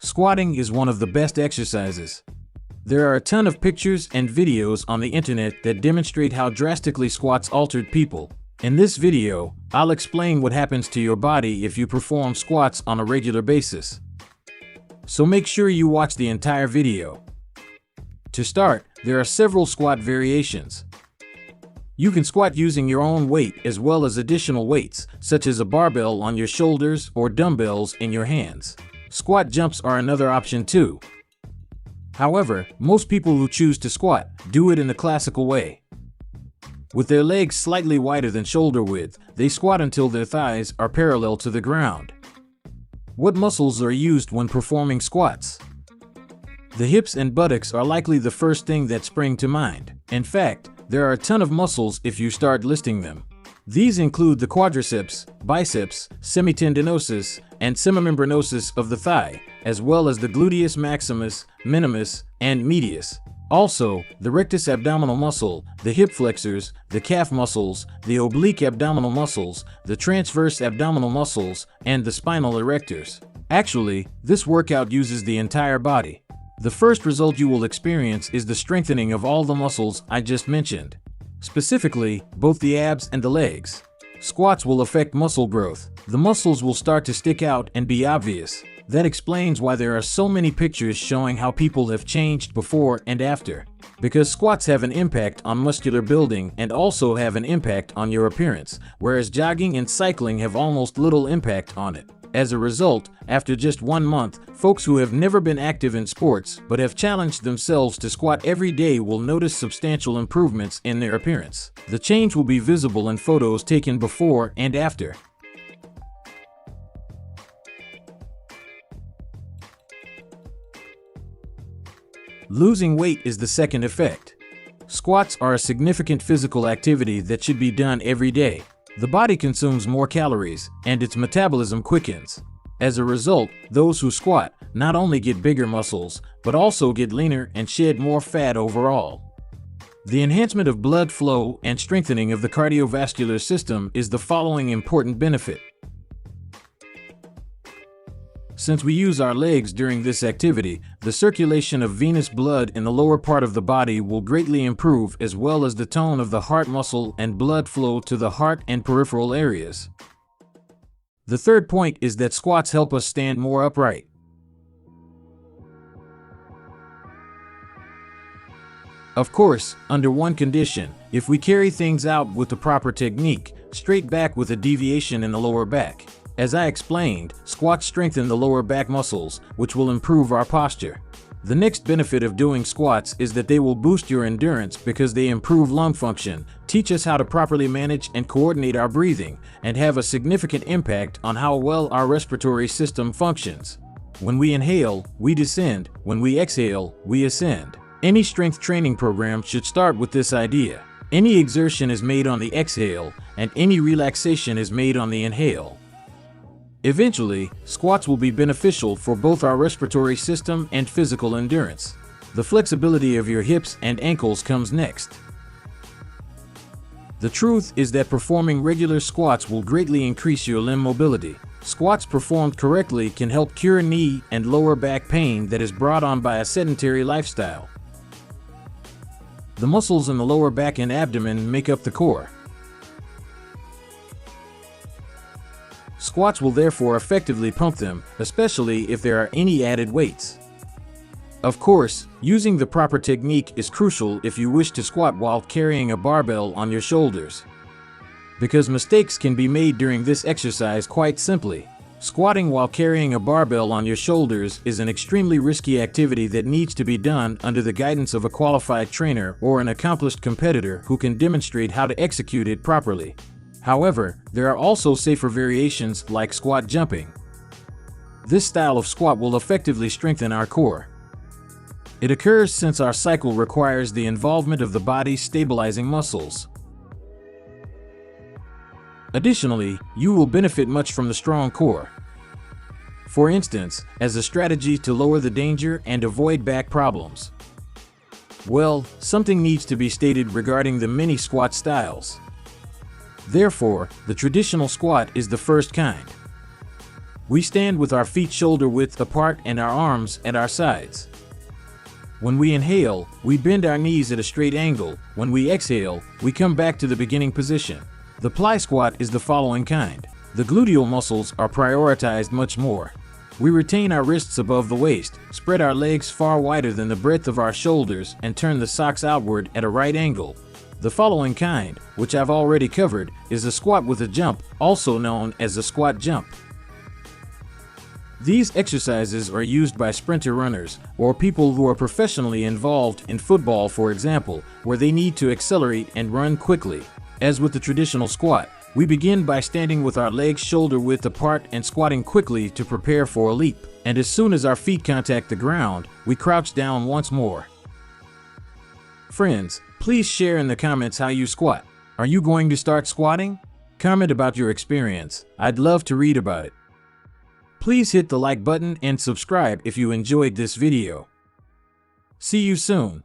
Squatting is one of the best exercises. There are a ton of pictures and videos on the internet that demonstrate how drastically squats altered people. In this video, I'll explain what happens to your body if you perform squats on a regular basis. So make sure you watch the entire video. To start, there are several squat variations. You can squat using your own weight as well as additional weights, such as a barbell on your shoulders or dumbbells in your hands. Squat jumps are another option too. However, most people who choose to squat do it in the classical way. With their legs slightly wider than shoulder width, they squat until their thighs are parallel to the ground. What muscles are used when performing squats? The hips and buttocks are likely the first thing that spring to mind. In fact, there are a ton of muscles if you start listing them. These include the quadriceps, biceps, semitendinosus, and semimembranosus of the thigh, as well as the gluteus maximus, minimus, and medius. Also, the rectus abdominal muscle, the hip flexors, the calf muscles, the oblique abdominal muscles, the transverse abdominal muscles, and the spinal erectors. Actually, this workout uses the entire body. The first result you will experience is the strengthening of all the muscles I just mentioned. Specifically, both the abs and the legs. Squats will affect muscle growth. The muscles will start to stick out and be obvious. That explains why there are so many pictures showing how people have changed before and after. Because squats have an impact on muscular building and also have an impact on your appearance, whereas jogging and cycling have almost little impact on it. As a result, after just 1 month, folks who have never been active in sports but have challenged themselves to squat every day will notice substantial improvements in their appearance. The change will be visible in photos taken before and after. Losing weight is the second effect. Squats are a significant physical activity that should be done every day. The body consumes more calories, and its metabolism quickens. As a result, those who squat not only get bigger muscles, but also get leaner and shed more fat overall. The enhancement of blood flow and strengthening of the cardiovascular system is the following important benefit. Since we use our legs during this activity, the circulation of venous blood in the lower part of the body will greatly improve, as well as the tone of the heart muscle and blood flow to the heart and peripheral areas. The third point is that squats help us stand more upright. Of course, under one condition: if we carry things out with the proper technique, straight back with a deviation in the lower back. As I explained, squats strengthen the lower back muscles, which will improve our posture. The next benefit of doing squats is that they will boost your endurance because they improve lung function, teach us how to properly manage and coordinate our breathing, and have a significant impact on how well our respiratory system functions. When we inhale, we descend. When we exhale, we ascend. Any strength training program should start with this idea. Any exertion is made on the exhale, and any relaxation is made on the inhale. Eventually, squats will be beneficial for both our respiratory system and physical endurance. The flexibility of your hips and ankles comes next. The truth is that performing regular squats will greatly increase your limb mobility. Squats performed correctly can help cure knee and lower back pain that is brought on by a sedentary lifestyle. The muscles in the lower back and abdomen make up the core. Squats will therefore effectively pump them, especially if there are any added weights. Of course, using the proper technique is crucial if you wish to squat while carrying a barbell on your shoulders. Because mistakes can be made during this exercise quite simply. Squatting while carrying a barbell on your shoulders is an extremely risky activity that needs to be done under the guidance of a qualified trainer or an accomplished competitor who can demonstrate how to execute it properly. However, there are also safer variations like squat jumping. This style of squat will effectively strengthen our core. It occurs since our cycle requires the involvement of the body's stabilizing muscles. Additionally, you will benefit much from the strong core. For instance, as a strategy to lower the danger and avoid back problems. Well, something needs to be stated regarding the many squat styles. Therefore, the traditional squat is the first kind. We stand with our feet shoulder width apart and our arms at our sides. When we inhale, we bend our knees at a straight angle. When we exhale, we come back to the beginning position. The plie squat is the following kind. The gluteal muscles are prioritized much more. We retain our wrists above the waist, spread our legs far wider than the breadth of our shoulders, and turn the socks outward at a right angle. The following kind, which I've already covered, is a squat with a jump, also known as a squat jump. These exercises are used by sprinter runners or people who are professionally involved in football, for example, where they need to accelerate and run quickly. As with the traditional squat, we begin by standing with our legs shoulder width apart and squatting quickly to prepare for a leap. And as soon as our feet contact the ground, we crouch down once more. Friends, please share in the comments how you squat. Are you going to start squatting? Comment about your experience. I'd love to read about it. Please hit the like button and subscribe if you enjoyed this video. See you soon.